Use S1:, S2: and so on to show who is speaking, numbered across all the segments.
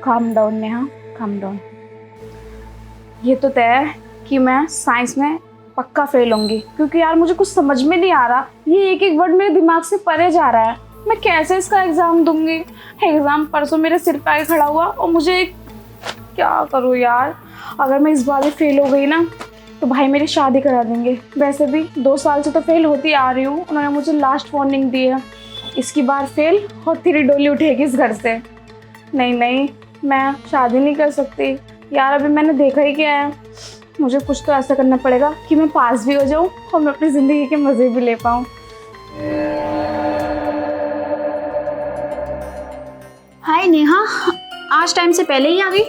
S1: Calm down Neha, calm down. ये तो तय है कि मैं साइंस में पक्का फेल होंगी, क्योंकि यार मुझे कुछ समझ में नहीं आ रहा, ये एक एक वर्ड मेरे दिमाग से परे जा रहा है। मैं कैसे इसका एग्ज़ाम दूंगी? एग्ज़ाम परसों मेरे सिर पे आके खड़ा हुआ और मुझे क्या करूँ यार। अगर मैं इस बार भी फेल हो गई ना तो भाई मेरी शादी करा देंगे। वैसे भी 2 साल से तो फेल होती आ रही हूँ, उन्होंने मुझे लास्ट वार्निंग दी है, इसकी बार फेल और तेरी डोली उठेगी इस घर से। नहीं नहीं, मैं शादी नहीं कर सकती यार। अभी मैंने देखा ही क्या है, मुझे कुछ तो ऐसा करना पड़ेगा कि मैं पास भी हो जाऊँ और मैं अपनी ज़िंदगी के मज़े भी ले पाऊँ।
S2: हाय नेहा, आज टाइम से पहले ही आ गई।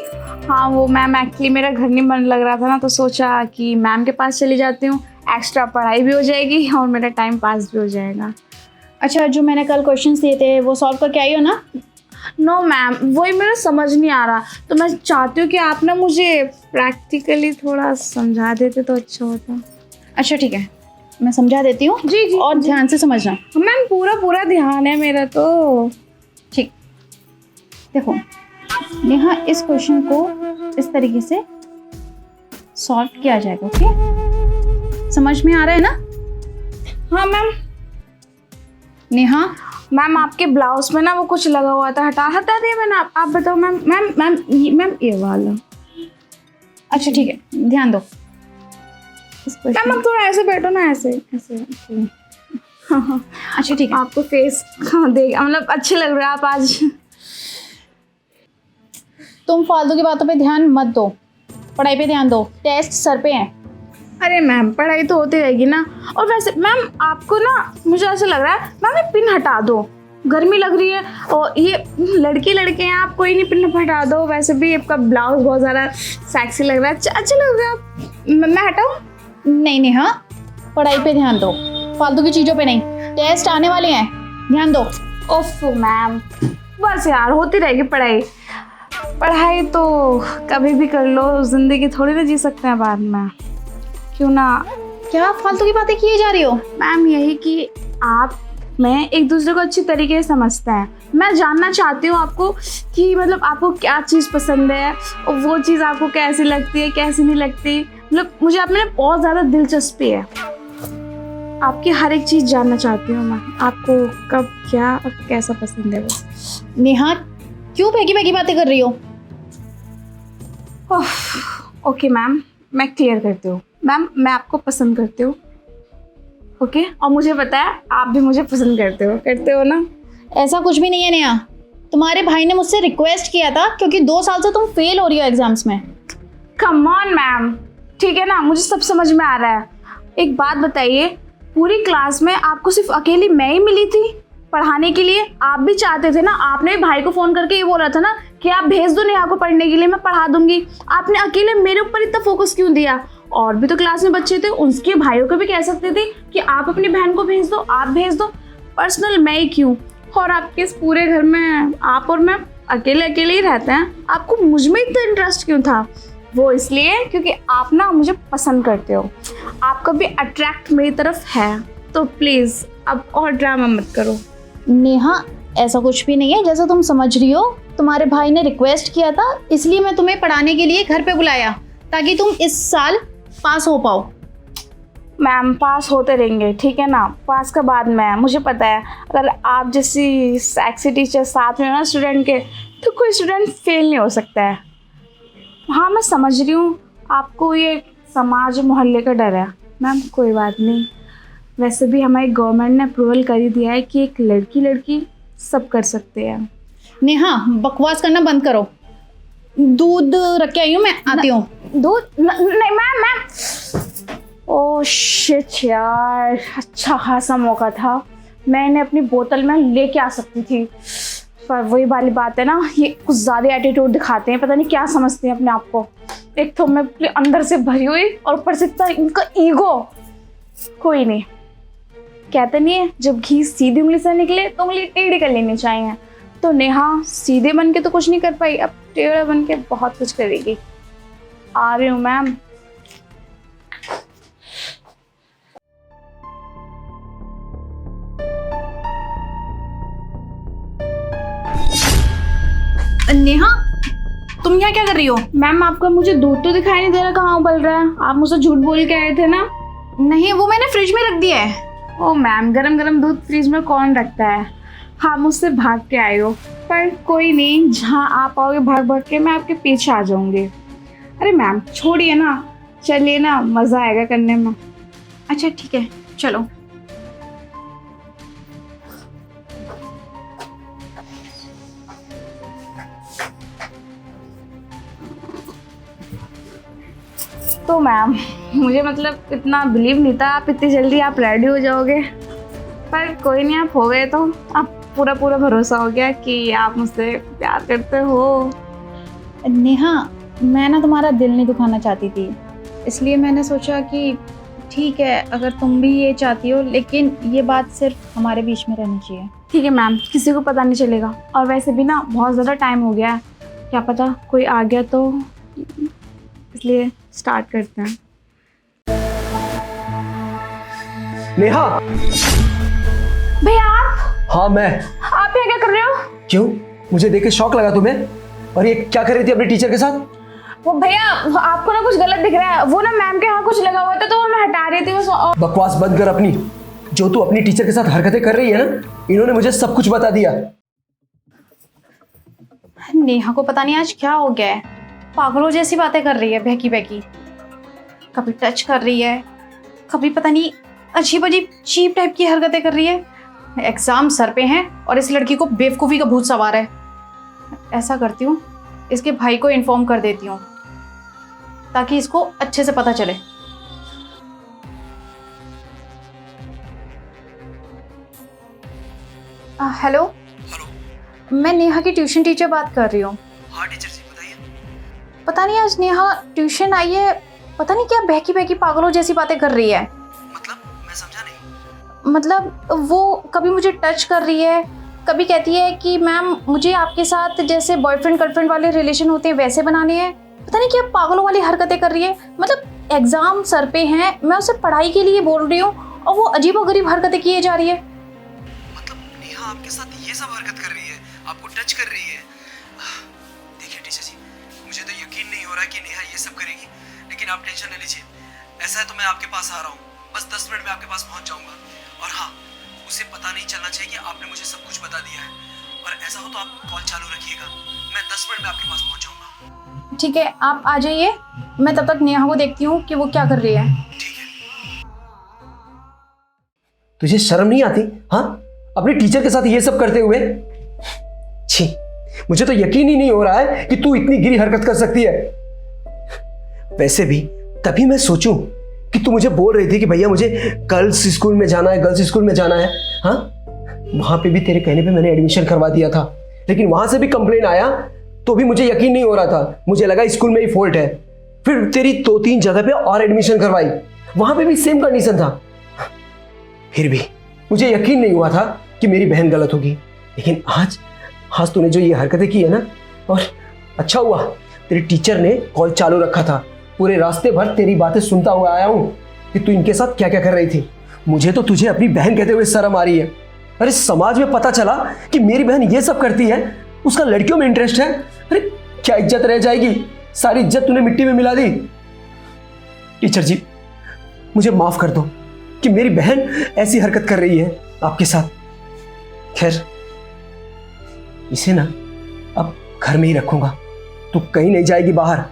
S1: हाँ वो मैम, एक्चुअली मेरा घर नहीं मन लग रहा था ना, तो सोचा कि मैम के पास चली जाती हूँ, एक्स्ट्रा पढ़ाई भी हो जाएगी और मेरा टाइम पास भी हो जाएगा।
S2: अच्छा, जो मैंने कल क्वेश्चंस दिए थे वो सॉल्व करके आई हो ना?
S1: नो मैम, वही मेरा समझ नहीं आ रहा, तो मैं चाहती हूँ कि आप ना मुझे प्रैक्टिकली थोड़ा समझा देते तो अच्छा होता।
S2: अच्छा ठीक है, मैं समझा देती हूँ।
S1: जी जी,
S2: और ध्यान से समझना।
S1: मैम पूरा ध्यान है मेरा तो।
S2: ठीक, देखो नेहा, इस क्वेश्चन को इस तरीके से सॉल्व किया जाएगा। ओके, समझ में आ रहा है ना?
S1: हाँ मैम।
S2: नेहा,
S1: मैम आपके ब्लाउज में ना वो कुछ लगा हुआ था, हटा दिया मैंने। आप बताओ मैम। मैम ये वाला।
S2: अच्छा ठीक है, ध्यान दो इस
S1: मैम आप थोड़ा ऐसे बैठो ना, ऐसे ऐसे। हाँ,
S2: अच्छा ठीक है।
S1: आपको फेस देख, मतलब अच्छे लग रहे हैं आप आज।
S2: तुम फालतू की बातों पे ध्यान मत दो, पढ़ाई पे ध्यान दो, टेस्ट सर पे है।
S1: अरे मैम पढ़ाई तो होती रहेगी ना। और वैसे मैम आपको ना, मुझे ऐसा लग रहा है मैम ये पिन हटा दो, गर्मी लग रही है और ये लड़के हैं आप, कोई नहीं पिन हटा दो। वैसे भी आपका ब्लाउज बहुत ज़्यादा सेक्सी लग रहा है, अच्छा लग रहा है आप। मैं हटाऊँ?
S2: नहीं नेहा, पढ़ाई पे ध्यान दो, फालतू की चीज़ों पे नहीं। टेस्ट आने वाले हैं, ध्यान दो।
S1: ओफ मैम, बस यार होती रहेगी पढ़ाई। पढ़ाई तो कभी भी कर लो, जिंदगी थोड़ी ना जी सकते हैं बाद में, क्यों ना।
S2: क्या फालतू की बातें किए जा रही हो?
S1: मैम यही कि आप मैं एक दूसरे को अच्छी तरीके से समझते हैं। मैं जानना चाहती हूँ आपको कि मतलब आपको क्या चीज़ पसंद है और वो चीज़ आपको कैसी लगती है, कैसी नहीं लगती। मतलब मुझे आप में ना बहुत ज़्यादा दिलचस्पी है, आपकी हर एक चीज़ जानना चाहती हूँ मैं, आपको कब क्या और कैसा पसंद है वो।
S2: नेहा, क्यों भैगी बातें कर रही हो?
S1: ओके मैम, मैं क्लियर करती हूँ। मैम मैं आपको पसंद करती हूँ, ओके, और मुझे पता है आप भी मुझे पसंद करते हो ना।
S2: ऐसा कुछ भी नहीं है नेहा, तुम्हारे भाई ने मुझसे रिक्वेस्ट किया था क्योंकि 2 साल से तुम फेल हो रही हो एग्जाम्स में।
S1: कम ऑन मैम, ठीक है ना, मुझे सब समझ में आ रहा है। एक बात बताइए, पूरी क्लास में आपको सिर्फ अकेली मैं ही मिली थी पढ़ाने के लिए? आप भी चाहते थे ना, आपने भी भाई को फ़ोन करके ये बोला था ना कि आप भेज दो नेहा को पढ़ने के लिए, मैं पढ़ा दूंगी। आपने अकेले मेरे ऊपर इतना फोकस क्यों दिया? और भी तो क्लास में बच्चे थे, उनके भाइयों को भी कह सकते थे कि आप अपनी बहन को भेज दो, आप भेज दो। पर्सनल मैं ही क्यों? और आपके इस पूरे घर में आप और मैं अकेले ही रहते हैं, आपको मुझ में इतना इंटरेस्ट क्यों था? वो इसलिए क्योंकि आप ना मुझे पसंद करते हो, आपका भी अट्रैक्ट मेरी तरफ है। तो प्लीज़ अब और ड्रामा मत करो।
S2: नेहा, ऐसा कुछ भी नहीं है जैसा तुम समझ रही हो। तुम्हारे भाई ने रिक्वेस्ट किया था, इसलिए मैं तुम्हें पढ़ाने के लिए घर पे बुलाया ताकि तुम इस साल पास हो पाओ।
S1: मैम पास होते रहेंगे, ठीक है ना, पास का बाद में मुझे पता है। अगर आप जैसी सेक्सी टीचर साथ में हो ना स्टूडेंट के, तो कोई स्टूडेंट फेल नहीं हो सकता है। हाँ मैं समझ रही हूँ आपको ये समाज मोहल्ले का डर है, मैम कोई बात नहीं। वैसे भी हमारी गवर्नमेंट ने अप्रूवल कर ही दिया है कि एक लड़की सब कर सकते हैं।
S2: नेहा, बकवास करना बंद करो। दूध रख के आई हूँ, मैं आती हूँ।
S1: दूध नहीं मैम। ओह शिट यार, अच्छा खासा मौका था, मैंने अपनी बोतल में लेके आ सकती थी, पर वही वाली बात है ना, ये कुछ ज़्यादा एटीट्यूड दिखाते हैं, पता नहीं क्या समझते हैं अपने आप को। एक तो मैं अपने अंदर से भरी हुई और ऊपर से इतना इनका ईगो। कोई नहीं, कहते नहीं है जब घी सीधी उंगली से निकले तो उंगली टेढ़ी कर लेनी चाहिए। तो नेहा सीधे बन के तो कुछ नहीं कर पाई, अब टेढ़ा बन के बहुत कुछ करेगी। आ रही हूँ मैम।
S2: नेहा, तुम यहाँ क्या कर रही हो?
S1: मैम आपका मुझे दूध तो दिखाई नहीं दे रहा, कहाँ उबल रहा है? आप मुझसे झूठ बोल के आए थे ना।
S2: नहीं, वो मैंने फ्रिज में रख दिया है।
S1: ओ मैम, गरम गरम दूध फ्रिज में कौन रखता है? हाँ, मुझसे भाग के आए हो, पर कोई नहीं, जहाँ आप आओगे भाग भाग के मैं आपके पीछे आ जाऊंगी। अरे मैम छोड़िए ना, चलिए ना, मज़ा आएगा करने में।
S2: अच्छा ठीक है, चलो।
S1: तो मैम मुझे मतलब इतना बिलीव नहीं था आप इतनी जल्दी आप रेडी हो जाओगे, पर कोई नहीं, आप हो गए तो अब पूरा पूरा भरोसा हो गया कि आप मुझसे प्यार करते हो।
S2: नेहा, मैं ना तुम्हारा दिल नहीं दुखाना चाहती थी, इसलिए मैंने सोचा कि ठीक है अगर तुम भी ये चाहती हो, लेकिन ये बात सिर्फ हमारे बीच में रहनी चाहिए।
S1: ठीक है मैम, किसी को पता नहीं चलेगा, और वैसे भी ना बहुत ज़्यादा टाइम हो गया है, क्या पता कोई आ गया तो, इसलिए स्टार्ट करते हैं।
S3: नेहा।
S1: भैया आप
S3: हाँ मैं।
S1: यहाँ क्या कर रहे हो?
S3: क्यों, मुझे देख के शौक लगा तुम्हें? और ये क्या कर रही थी अपने टीचर के साथ?
S1: वो भैया आपको ना कुछ गलत दिख रहा है, वो ना मैम के यहाँ कुछ लगा हुआ था तो वो मैं हटा रही थी बस।
S3: बकवास बंद कर अपनी। जो तू अपनी टीचर के साथ हरकतें कर रही है ना, इन्होंने मुझे सब कुछ बता दिया।
S2: नेहा को पता नहीं आज क्या हो गया है, पागलों जैसी बातें कर रही है, बहकी बहकी। कभी टच कर रही है, कभी पता नहीं अजीब अजीब चीप टाइप की हरकतें कर रही है। एग्जाम सर पे हैं और इस लड़की को बेवकूफ़ी का भूत सवार है। ऐसा करती हूँ, इसके भाई को इन्फॉर्म कर देती हूँ ताकि इसको अच्छे से पता चले। हेलो।
S3: हेलो,
S2: मैं नेहा की ट्यूशन टीचर बात कर रही हूँ।
S3: हाँ टीचर जी बताइए।
S2: पता नहीं आज नेहा ट्यूशन आई है, पता नहीं क्या बहकी बहकी पागलों जैसी बातें कर रही है।
S3: मतलब मैं समझा नहीं।
S2: मतलब वो कभी मुझे टच कर रही है, कभी कहती है कि मैम मुझे आपके साथ जैसे बॉयफ्रेंड गर्लफ्रेंड वाले रिलेशन होते हैं वैसे बनाने हैं। पता नहीं क्या पागलों वाली हरकतें कर रही है। मतलब एग्जाम सर पे हैं, मैं उसे पढ़ाई के लिए बोल रही हूँ और वो अजीबोगरीब हरकतें किए जा रही है।
S3: मतलब नेहा आपके साथ ये सब हरकत कर रही है, आपको टच कर रही है? देखिए टीचर जी, मुझे तो यकीन नहीं हो रहा है कि नेहा ये सब करेगी, लेकिन आप टेंशन न लीजिए। ऐसा है तो मैं आपके पास आ रहा हूँ, बस 10 मिनट में आपके पास पहुँच जाऊँगा। और हाँ, उसे पता नहीं चलना चाहिए कि आपने मुझे सब कुछ बता दिया है। और ऐसा हो तो आप कॉल चालू रखिएगा, मैं 10 मिनट में आपके पास पहुँच जाऊँगा।
S2: ठीक है, आप आ जाइए, मैं तब तक नेहा को देखती हूँ कि वो क्या कर रही है।
S3: ठीक है। तुझे शर्म नहीं आती? हाँ, अपने टीचर के साथ ये सब करते हुए? छी, मुझे तो यकीन ही नहीं हो रहा है कि तू इतनी गिरी हरकत कर सकती है। वैसे भी तभी मैं सोचूं कि तू मुझे बोल रही थी कि भैया मुझे गर्ल्स स्कूल में जाना है, गर्ल्स स्कूल में जाना है। हाँ, वहां पे भी तेरे कहने पे मैंने एडमिशन करवा दिया था, लेकिन वहां से भी कंप्लेन आया तो भी मुझे यकीन नहीं हो रहा था। मुझे लगा स्कूल में ही फॉल्ट है। फिर तेरी 2-3 जगह पे और एडमिशन करवाई, वहां पे भी सेम कंडीशन था। फिर भी मुझे यकीन नहीं हुआ था कि मेरी बहन गलत होगी। लेकिन आज तूने जो ये हरकतें की है ना, और अच्छा हुआ तेरे टीचर ने कॉल चालू रखा था। पूरे रास्ते भर तेरी बातें सुनता हुआ आया हूं कि तू इनके साथ क्या क्या कर रही थी। मुझे तो तुझे अपनी बहन कहते हुए शर्म आ रही है। अरे समाज में पता चला कि मेरी बहन ये सब करती है, उसका लड़कियों में इंटरेस्ट है। अरे क्या इज्जत रह जाएगी, सारी इज्जत तूने मिट्टी में मिला दी। टीचर जी मुझे माफ कर दो कि मेरी बहन ऐसी हरकत कर रही है आपके साथ। खैर, इसे ना अब घर में ही रखूंगा। तू कहीं नहीं जाएगी बाहर,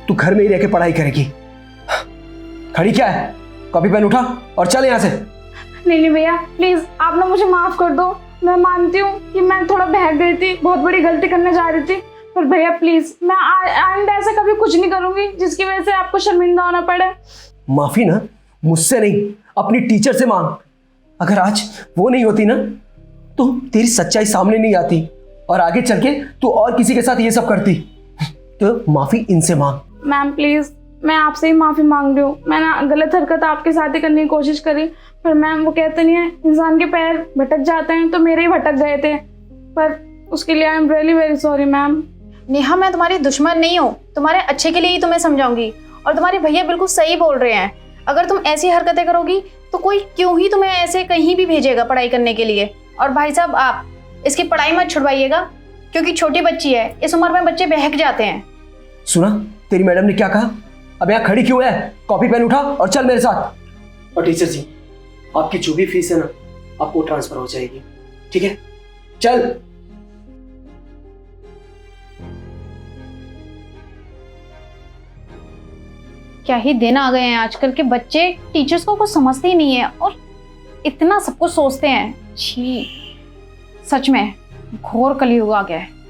S3: तू घर में ही रह के पढ़ाई करेगी। खड़ी क्या है, कॉपी पेन उठा और चल यहाँ से।
S1: नहीं भैया प्लीज, आप ना मुझे माफ कर दो। मैं मानती हूँ कि मैं थोड़ा बहक गई थी, बहुत बड़ी गलती करने जा रही थी, पर भैया प्लीज मैं आइंदा ऐसा कभी कुछ नहीं करूंगी जिसकी वजह से आपको शर्मिंदा होना पड़े।
S3: माफी ना मुझसे नहीं, अपनी टीचर से मांग। अगर आज वो नहीं होती ना तो तेरी सच्चाई सामने नहीं आती और आगे चल के तू और किसी के साथ ये सब करती। तो माफी इनसे मांग।
S1: मैम प्लीज, मैं आपसे ही माफ़ी मांग रही हूँ। मैं ना गलत हरकत आपके साथ ही करने की कोशिश करी, पर मैम वो कहते नहीं है इंसान के पैर भटक जाते हैं, तो मेरे ही भटक गए थे, पर उसके लिए I am really very sorry ma'am.
S2: Neha, मैं तुम्हारी दुश्मन नहीं हूँ, तुम्हारे अच्छे के लिए ही तुम्हें समझाऊंगी। और तुम्हारे भैया बिल्कुल सही बोल रहे हैं, अगर तुम ऐसी हरकतें करोगी तो कोई क्यों ही तुम्हें ऐसे कहीं भी भेजेगा पढ़ाई करने के लिए। और भाई साहब, आप इसकी पढ़ाई मत छुड़वाइएगा, क्योंकि छोटी बच्ची है, इस उम्र में बच्चे बहक जाते हैं।
S3: सुना तेरी मैडम ने क्या कहा? अब यहाँ खड़ी क्यों है? कॉपी पेन उठा और चल मेरे साथ। और टीचर जी, आपकी जो भी फीस है ना, आपको ट्रांसफर हो जाएगी, ठीक है? चल।
S2: क्या ही दिन आ गए हैं, आजकल के बच्चे टीचर्स को कुछ समझते ही नहीं है और इतना सब कुछ सोचते हैं। छी, सच में घोर कलयुग आ गया है।